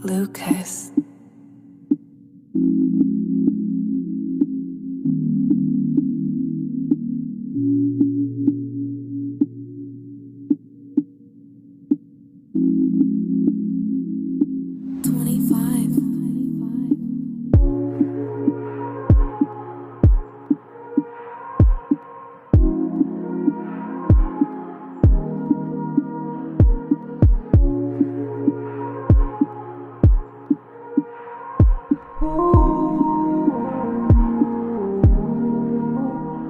Lucas.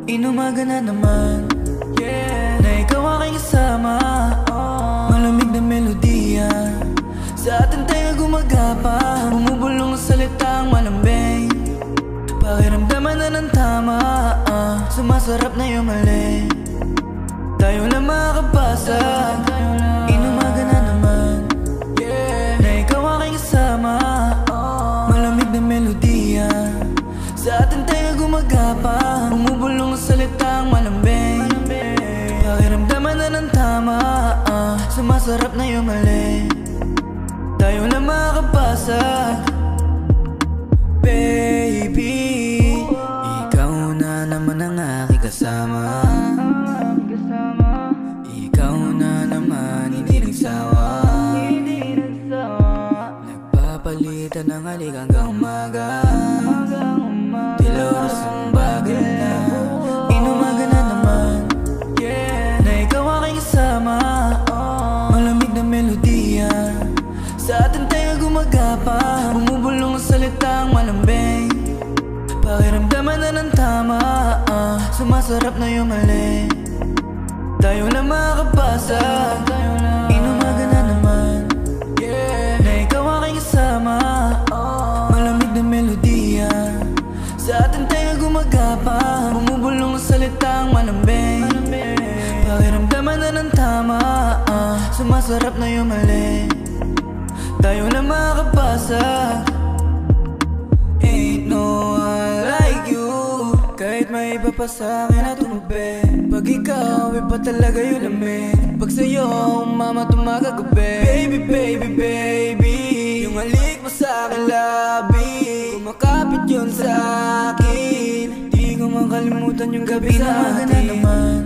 Inumaga na naman, na ikaw aking kasama. Malamig na melodiya sa ating tayo gumagapa. Bumubulong ang salitang malambing, pakiramdaman na ng tama. Sumasarap na yung mali, tayo na makabasag. Inumaga na naman, na ikaw aking kasama. Malamig na melodiya sa ating tayo gumagapa. Bumubulong ang salitang malambing, pakiramdaman na ng tama. Sumasarap na yung mali, tayo na makabasag. Baby, ikaw na naman ang aking kasama. Ikaw na naman, hindi nagsawa. Nagpapalitan ng halik hanggang umaga. Tila oras ang bagal na. Inumaga na naman, na ikaw aking kasama. Malamig na melodiya sa ating tayo gumagapa. Bumubulong ang salitang malambing, pakiramdaman na ng tama. Sumasarap na yung mali, tayo na makabasag. Inumaga na naman, na ikaw aking kasama. Malamig na melodiya sa ating tayo gumagapa. Bumubulong ang salitang malambing, pakiramdaman na ng tama. Sumasarap na yung mali, tayo na makabasag. Ain't no one like you, kahit may iba pa sa'kin na tumabi. Pag ikaw, iba talaga yung lamig. Pag sa'yo, mama tumagagabi. Baby, baby, baby, yung halik mo sa'kin labi, kumakapit yun sa'kin. Di ko makalimutan yung gabi natin. Inumaga na naman,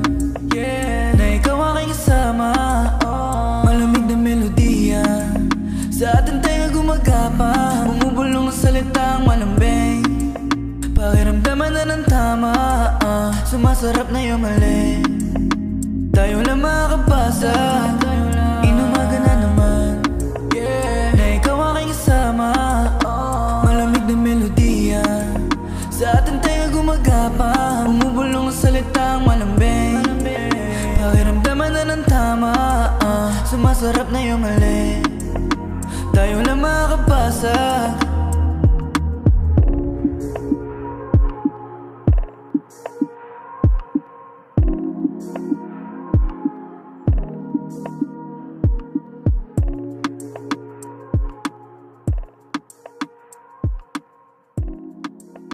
na ikaw aking kasama. Malamig na melodiya sa ating tayo gumagapa. Bumubulong ang salitang malambing, pakiramdaman na ng tama. Sumasarap na yung mali, tayo na makabasag. Inumaga na naman, na ikaw aking kasama. Malamig na melodiya sa ating tayo gumagapa. Bumubulong ang salitang malambing, pakiramdaman na ng tama. Sumasarap na yung mali, tayo na makabasag.